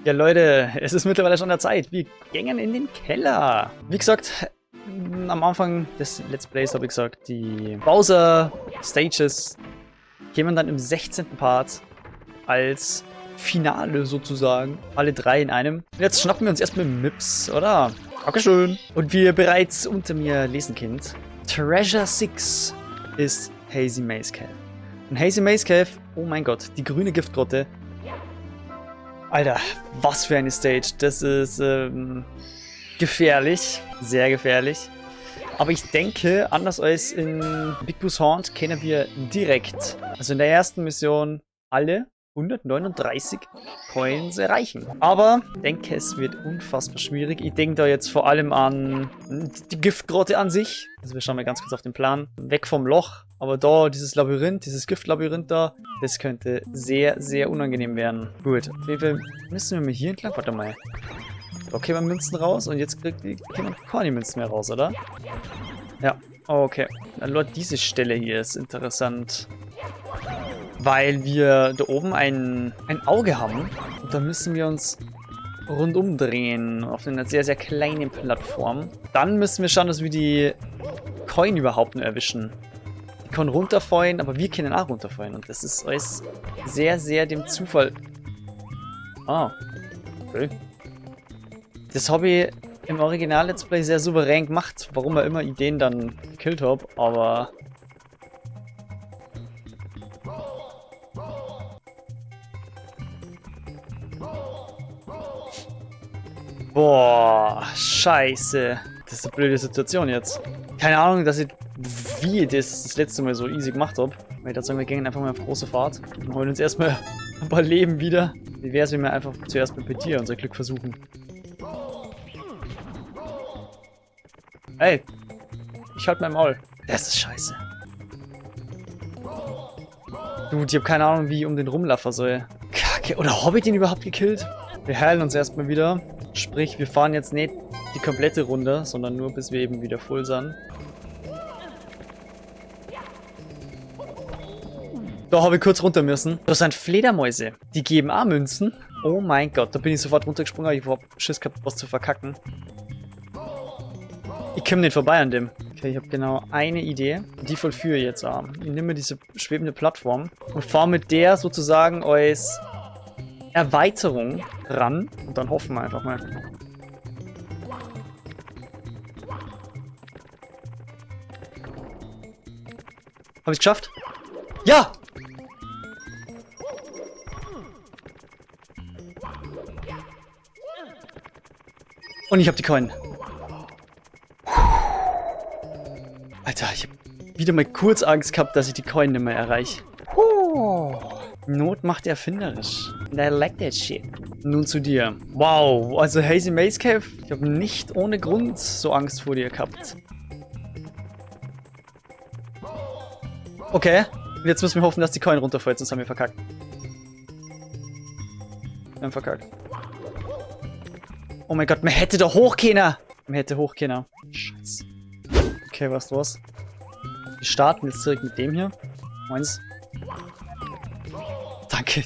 Ja, Leute, es ist mittlerweile schon der Zeit. Wir gingen in den Keller. Wie gesagt, am Anfang des Let's Plays habe ich gesagt, die Bowser Stages kämen dann im 16. Part als Finale sozusagen. Alle drei in einem. Und jetzt schnappen wir uns erstmal Mips, oder? Dankeschön. Und wie ihr bereits unter mir lesen könnt, Treasure 6 ist Hazy Maze Cave. Und Hazy Maze Cave, oh mein Gott, die grüne Giftgrotte. Alter, was für eine Stage. Das ist gefährlich. Sehr gefährlich. Aber ich denke, anders als in Big Boo's Haunt, können wir direkt, also in der ersten Mission, alle 139 Coins erreichen. Aber ich denke, es wird unfassbar schwierig. Ich denke da jetzt vor allem an die Giftgrotte an sich. Also wir schauen mal ganz kurz auf den Plan. Weg vom Loch. Aber da, dieses Labyrinth, dieses Giftlabyrinth da, das könnte sehr, sehr unangenehm werden. Gut, auf jeden Fall müssen wir mal hier entlang. Warte mal. Okay, wir Münzen raus und jetzt kriegt man keine Münzen mehr raus, oder? Ja, okay. Dann Lord, diese Stelle hier ist interessant. Weil wir da oben ein Auge haben. Und da müssen wir uns rundum drehen. Auf einer sehr, sehr kleinen Plattform. Dann müssen wir schauen, dass wir die Coin überhaupt nur erwischen. Die können runterfallen, aber wir können auch runterfallen. Und das ist alles sehr, sehr dem Zufall. Ah. Okay. Das habe ich im Original-Let's Play sehr souverän gemacht. Warum er immer Ideen dann gekillt habe, aber... Boah, scheiße. Das ist eine blöde Situation jetzt. Keine Ahnung, wie ich das letzte Mal so easy gemacht habe. Weil ich dachte, wir gehen einfach mal auf große Fahrt und holen uns erstmal ein paar Leben wieder. Wie wäre es, wenn wir einfach zuerst mit dir unser Glück versuchen? Ey, ich halt mein Maul. Das ist scheiße. Dude, ich habe keine Ahnung, wie ich um den rumlaufen soll. Kacke, oder habe ich den überhaupt gekillt? Wir heilen uns erstmal wieder. Sprich, wir fahren jetzt nicht die komplette Runde, sondern nur bis wir eben wieder voll sind. Da habe ich kurz runter müssen. Das sind Fledermäuse. Die geben auch Münzen. Oh mein Gott, da bin ich sofort runtergesprungen. Ich habe Schiss gehabt, was zu verkacken. Ich komme nicht vorbei an dem. Okay, ich habe genau eine Idee. Die vollführe ich jetzt auch. Ich nehme diese schwebende Plattform und fahre mit der sozusagen als Erweiterung ran. Und dann hoffen wir einfach mal. Habe ich geschafft? Ja! Und ich habe die Coin. Alter, ich habe wieder mal kurz Angst gehabt, dass ich die Coin nicht mehr erreiche. Not macht erfinderisch. And I like that shit. Nun zu dir. Wow, also Hazy Maze Cave. Ich habe nicht ohne Grund so Angst vor dir gehabt. Okay, jetzt müssen wir hoffen, dass die Coin runterfällt, sonst haben wir verkackt. Wir haben verkackt. Oh mein Gott, man hätte da hoch können. Man hätte hoch können. Scheiße. Okay, weißt du was? Wir starten jetzt direkt mit dem hier. Meins. Danke.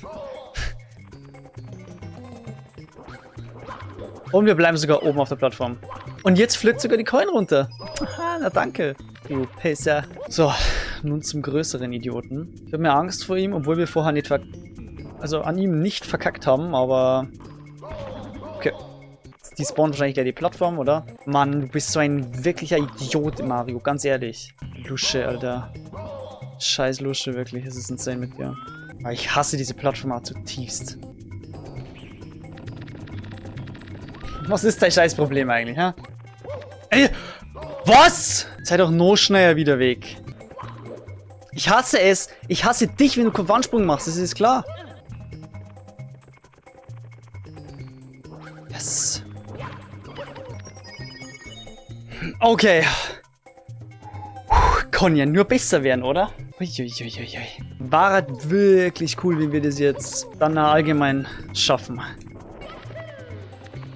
Und wir bleiben sogar oben auf der Plattform. Und jetzt fliegt sogar die Coin runter. Aha, na danke. Du Pisser. So, nun zum größeren Idioten. Ich habe mir Angst vor ihm, obwohl wir vorher nicht an ihm nicht verkackt haben, aber... Okay. Die spawnt wahrscheinlich gleich die Plattform, oder? Mann, du bist so ein wirklicher Idiot, Mario, ganz ehrlich. Lusche, Alter. Scheiß Lusche, wirklich. Es ist insane mit dir. Aber ich hasse diese Plattform auch zutiefst. Was ist dein Scheißproblem eigentlich, hä? Ey! Was? Sei doch noch schneller wieder weg. Ich hasse es. Ich hasse dich, wenn du Wandsprung machst, das ist klar. Yes. Okay. Kann ja nur besser werden, oder? Uiuiuiui. War das wirklich cool, wie wir das jetzt dann allgemein schaffen.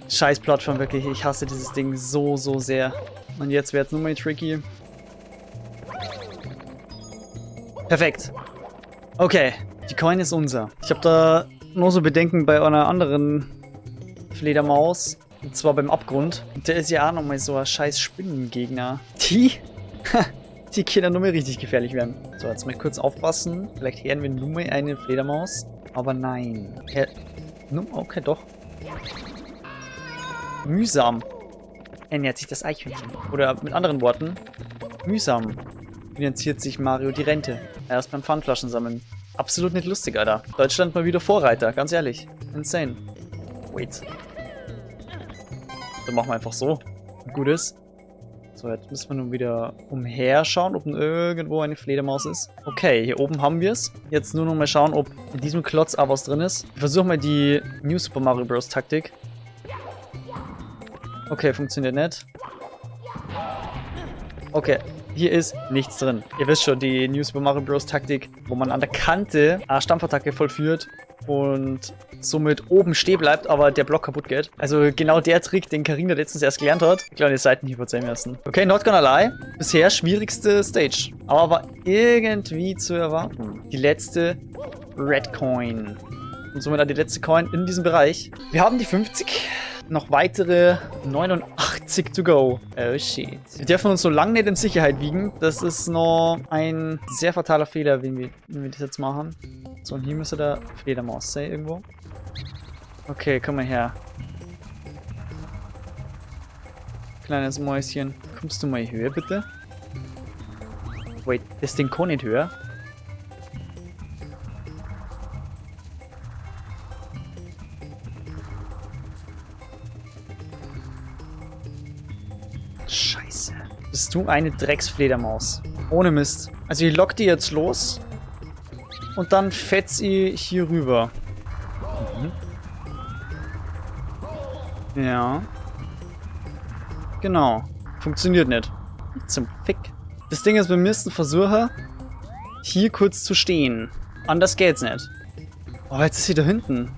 Scheiß Plattform, wirklich. Ich hasse dieses Ding so, so sehr. Und jetzt wird es nur mal tricky. Perfekt. Okay. Die Coin ist unser. Ich habe da nur so Bedenken bei einer anderen Fledermaus. Und zwar beim Abgrund. Und der ist ja auch nochmal so ein scheiß Spinnengegner. Die können nur mal richtig gefährlich werden. So, jetzt mal kurz aufpassen. Vielleicht hören wir nur mal eine Fledermaus. Aber nein. Okay, doch. Mühsam ernährt sich das Eichhörnchen. Oder mit anderen Worten, mühsam finanziert sich Mario die Rente. Erst beim Pfandflaschen sammeln. Absolut nicht lustig, Alter. Deutschland mal wieder Vorreiter, ganz ehrlich. Insane. Wait. Dann machen wir einfach so. Gut ist. So, jetzt müssen wir nun wieder umherschauen, ob irgendwo eine Fledermaus ist. Okay, hier oben haben wir es. Jetzt nur noch mal schauen, ob in diesem Klotz auch was drin ist. Wir versuchen mal die New Super Mario Bros. Taktik. Okay, funktioniert nicht. Okay, hier ist nichts drin. Ihr wisst schon, die New Super Mario Bros. Taktik, wo man an der Kante eine Stampfattacke vollführt und somit oben stehen bleibt, aber der Block kaputt geht. Also genau der Trick, den Karina letztens erst gelernt hat. Kleine Seitenhieb sein müssen. Okay, not gonna lie. Bisher schwierigste Stage. Aber war irgendwie zu erwarten. Die letzte Red Coin. Und somit auch die letzte Coin in diesem Bereich. Wir haben die 50. Noch weitere 89 to go. Oh shit. Wir dürfen uns so lange nicht in Sicherheit wiegen. Das ist noch ein sehr fataler Fehler, wenn wir das jetzt machen. So, und hier müsste der Fledermaus sein irgendwo. Okay, komm mal her. Kleines Mäuschen. Kommst du mal höher, bitte? Wait, das Ding kann nicht höher. Scheiße. Bist du eine Drecksfledermaus? Ohne Mist. Also ich lock die jetzt los. Und dann fetz ich hier rüber. Mhm. Ja. Genau. Funktioniert nicht. Zum Fick. Das Ding ist beim nächsten Versuch, hier kurz zu stehen. Anders geht's nicht. Oh, jetzt ist sie da hinten.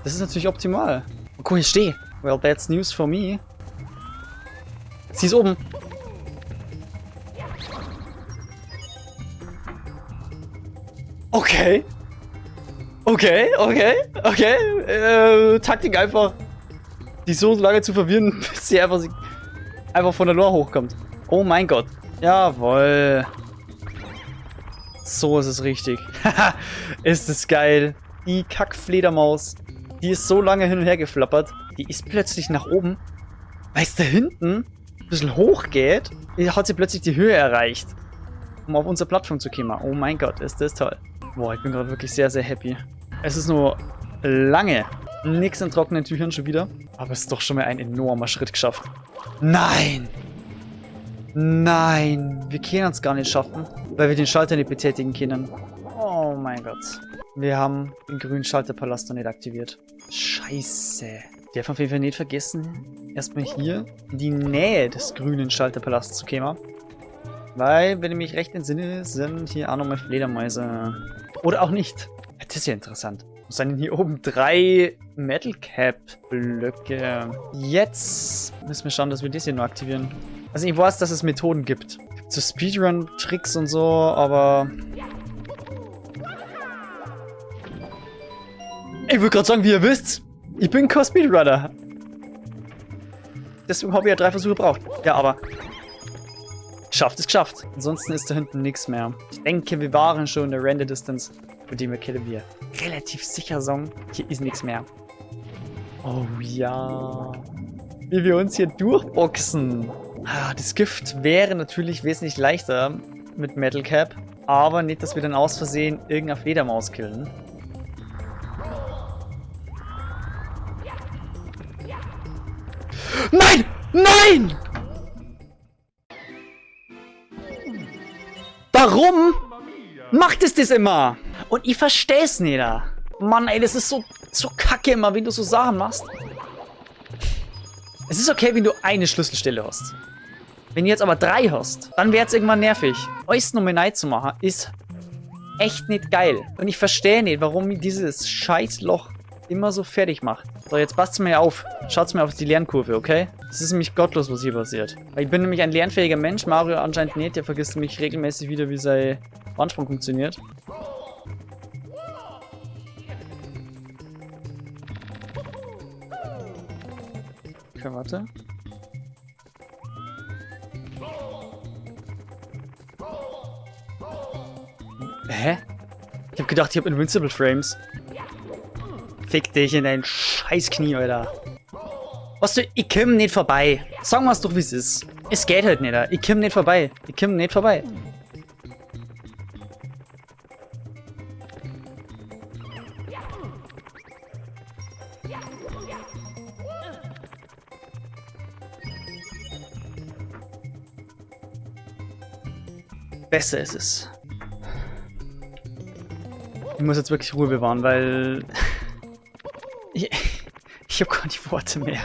Das ist natürlich optimal. Oh, cool, ich stehe. Well, that's news for me. Sie ist oben. Okay. Okay. Taktik einfach. Die so lange zu verwirren, bis sie einfach von der Lore hochkommt. Oh mein Gott. Jawohl. So ist es richtig. Haha, ist es geil. Die Kackfledermaus, die ist so lange hin und her geflappert. Die ist plötzlich nach oben. Weil es da hinten ein bisschen hoch geht, hat sie plötzlich die Höhe erreicht. Um auf unsere Plattform zu kommen. Oh mein Gott, ist das toll. Boah, ich bin gerade wirklich sehr, sehr happy. Es ist nur lange nichts in trockenen Tüchern schon wieder. Aber es ist doch schon mal ein enormer Schritt geschafft. Nein! Nein! Wir können es gar nicht schaffen, weil wir den Schalter nicht betätigen können. Oh mein Gott. Wir haben den grünen Schalterpalast noch nicht aktiviert. Scheiße. Ich darf auf jeden Fall nicht vergessen, erstmal hier in die Nähe des grünen Schalterpalasts zu kommen. Weil, wenn ich mich recht entsinne, sind hier auch nochmal Fledermäuse. Oder auch nicht. Das ist ja interessant. Was sind denn hier oben 3 Metal Cap Blöcke? Jetzt müssen wir schauen, dass wir das hier nur aktivieren. Also ich weiß, dass es Methoden gibt. So Speedrun-Tricks und so, aber... Ich würde gerade sagen, wie ihr wisst, ich bin kein Speedrunner. Deswegen habe ich ja 3 Versuche gebraucht. Ja, aber... Geschafft ist geschafft. Ansonsten ist da hinten nichts mehr. Ich denke, wir waren schon in der Render Distance, bei dem wir relativ sicher sagen, hier ist nichts mehr. Oh ja. Wie wir uns hier durchboxen. Ah, das Gift wäre natürlich wesentlich leichter mit Metal Cap, aber nicht, dass wir dann aus Versehen irgendeine Fledermaus killen. Nein! Nein! Warum macht es das immer? Und ich verstehe es nicht. Mann, ey, das ist so kacke immer, wenn du so Sachen machst. Es ist okay, wenn du eine Schlüsselstelle hast. Wenn du jetzt aber 3 hast, dann wäre es irgendwann nervig. Euch nochmal Neid zu machen, ist echt nicht geil. Und ich verstehe nicht, warum mich dieses Scheißloch immer so fertig macht. So, jetzt passt mir auf. Schaut mir auf die Lernkurve, okay? Das ist nämlich gottlos, was hier passiert. Weil ich bin nämlich ein lernfähiger Mensch. Mario anscheinend nicht. Der vergisst nämlich regelmäßig wieder, wie sein Wandsprung funktioniert. Okay, warte. Hä? Ich hab gedacht, ich hab Invincible Frames. Fick dich in dein scheiß Knie, Alter. Was du, ich komm nicht vorbei. Sagen wir's doch, wie es ist. Es geht halt nicht, Alter. Ich komm nicht vorbei. Ich komm nicht vorbei. Besser ist es. Ich muss jetzt wirklich Ruhe bewahren, weil ich habe gar nicht Worte mehr.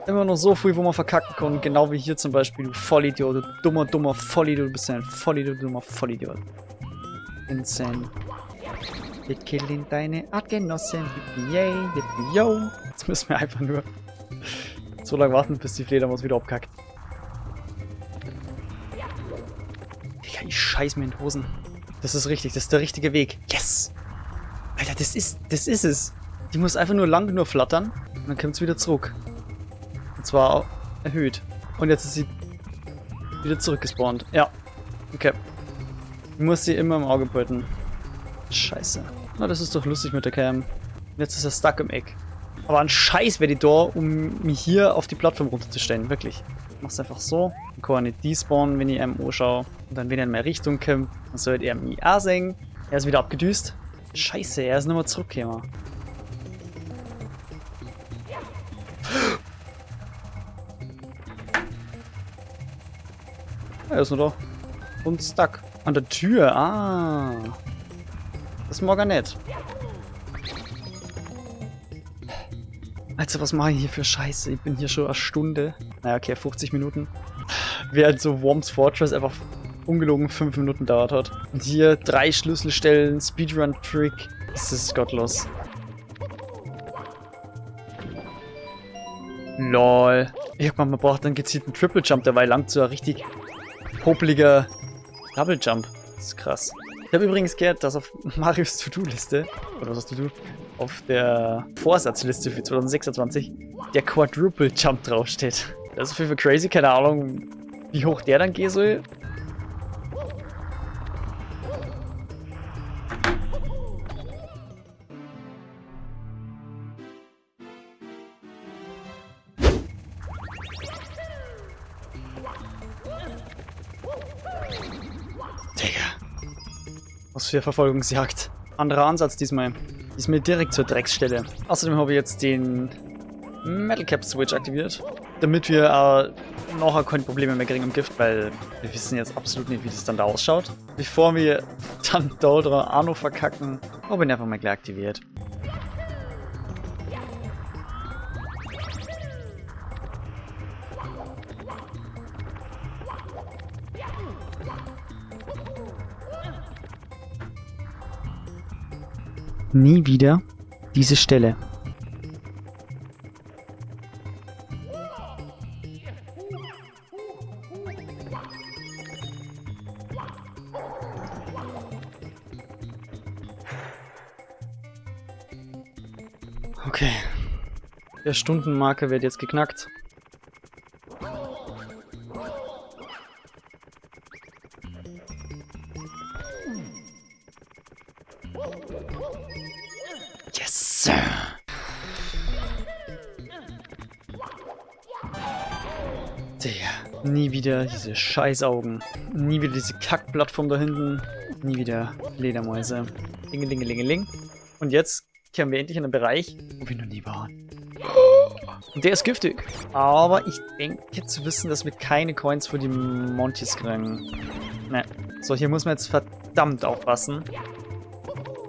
Immer noch so viel, wo man verkacken kann. Genau wie hier zum Beispiel, du Vollidiot, du dummer Vollidiot. Du bist ein Vollidiot, du dummer Vollidiot. Insane. Wir killen deine Artgenossen. Yay, yo. Jetzt müssen wir einfach nur so lange warten, bis die Fledermaus wieder abkackt. Digga, ich scheiß mir in die Hosen. Das ist richtig, das ist der richtige Weg. Yes! Alter, das ist es. Die muss einfach nur lang genug flattern und dann kommt es wieder zurück. Und zwar erhöht. Und jetzt ist sie wieder zurückgespawnt. Ja. Okay. Ich muss sie immer im Auge behalten. Scheiße. Na, das ist doch lustig mit der Cam. Jetzt ist er stuck im Eck. Aber ein Scheiß wäre die da, um mich hier auf die Plattform runterzustellen. Wirklich. Ich mach's einfach so. Dann kann er nicht despawnen, wenn ich ihm anschaue. Und dann, wenn er in meine Richtung kommt, dann sollte er mich auch sehen. Er ist wieder abgedüst. Scheiße, er ist nicht mehr zurückgekommen. Er ist nur da. Und stuck. An der Tür. Ah. Das mag er nicht. Also, was mache ich hier für Scheiße? Ich bin hier schon eine Stunde. Naja, okay, 50 Minuten. Während so Worms Fortress einfach ungelogen 5 Minuten dauert hat. Und hier 3 Schlüsselstellen, Speedrun-Trick. Das ist gottlos. Lol. Irgendwann, man braucht einen gezielten Triple Jump, der war lang zu ein richtig popeliger Double Jump. Das ist krass. Ich habe übrigens gehört, dass auf Marios To-Do-Liste, oder was hast du, auf der Vorsatzliste für 2026 der Quadruple Jump draufsteht. Das ist auf jeden Fall crazy, keine Ahnung, wie hoch der dann gehen soll. Was für Verfolgungsjagd. Anderer Ansatz diesmal. Diesmal direkt zur Drecksstelle. Außerdem habe ich jetzt den Metal Cap Switch aktiviert. Damit wir nachher keine Probleme mehr kriegen im Gift, weil wir wissen jetzt absolut nicht, wie das dann da ausschaut. Bevor wir dann da oder auch noch verkacken, habe ich ihn einfach mal gleich aktiviert. Nie wieder diese Stelle. Okay. Der Stundenmarke wird jetzt geknackt. Yes, Sir. Digga, nie wieder diese Scheißaugen. Nie wieder diese Kackplattform da hinten. Nie wieder Ledermäuse. Lingelingelingeling. Und jetzt kehren wir endlich in einen Bereich, wo wir noch nie waren. Und der ist giftig. Aber ich denke zu wissen, dass wir keine Coins für die Montys kriegen. Ne. So, hier muss man jetzt verdammt aufpassen.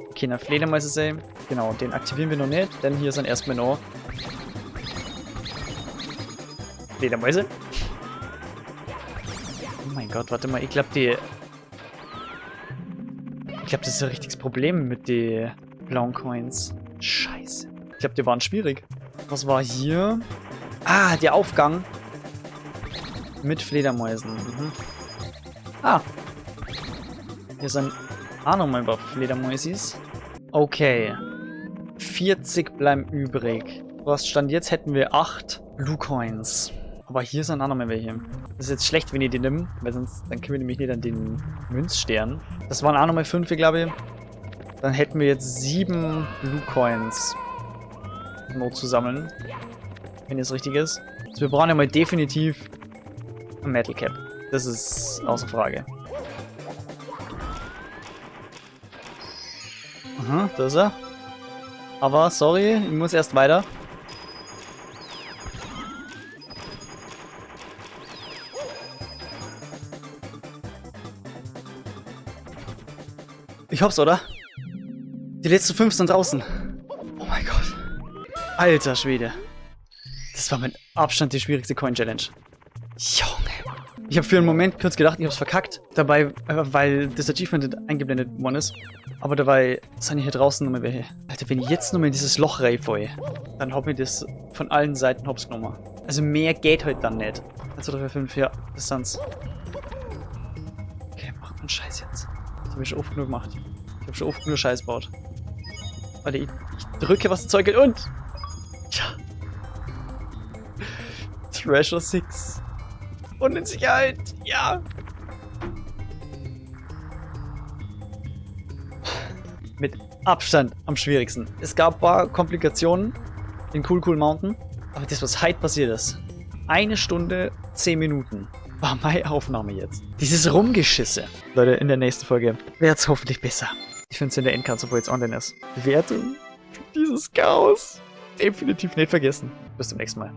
Okay, na Fledermäuse sehen. Genau, den aktivieren wir noch nicht, denn hier sind erstmal noch Fledermäuse. Oh mein Gott, warte mal, ich glaube, das ist ein richtiges Problem mit den blauen Coins. Scheiße. Ich glaube, die waren schwierig. Was war hier? Ah, der Aufgang mit Fledermäusen. Mhm. Ah. Hier sind auch nochmal ein paar Fledermäusis. Okay. 40 bleiben übrig. Was Stand jetzt hätten wir 8. Blue Coins. Aber hier sind auch noch mehr welche. Das ist jetzt schlecht, wenn ich die nehme, weil sonst dann können wir nämlich nicht an den Münzstern. Das waren auch nochmal 5, glaube ich. Dann hätten wir jetzt 7 Blue Coins noch zu sammeln. Wenn es richtig ist. Also wir brauchen ja mal definitiv ein Metal Cap. Das ist außer Frage. Aha, da ist er. Aber sorry, ich muss erst weiter. Ich hoff's, oder? Die letzten 5 sind draußen. Oh mein Gott. Alter Schwede. Das war mit Abstand die schwierigste Coin-Challenge. Junge. Ich habe für einen Moment kurz gedacht, ich hab's verkackt. Dabei, weil das Achievement eingeblendet worden ist. Aber dabei sind hier draußen nochmal welche. Alter, wenn ich jetzt nochmal in dieses Loch reinfalle, dann hat mir das von allen Seiten hops genommen. Also mehr geht halt dann nicht. 1, 2, 3, 4, 5, ja, Distanz. Okay, mach mal Scheiß jetzt. Das habe ich schon oft genug gemacht. Ich habe schon oft genug Scheiß gebaut. Warte, ich drücke, was das Zeug geht und... Ja. Treasure 6. Und in Sicherheit. Ja. Mit Abstand am schwierigsten. Es gab ein paar Komplikationen in Cool Cool Mountain. Aber das, was heute passiert ist. 1 Stunde, 10 Minuten. War meine Aufnahme jetzt. Dieses Rumgeschisse. Leute, in der nächsten Folge wird es hoffentlich besser. Ich finde es in der Endcard, obwohl jetzt online ist. Bewertung. Dieses Chaos. Definitiv nicht vergessen. Bis zum nächsten Mal.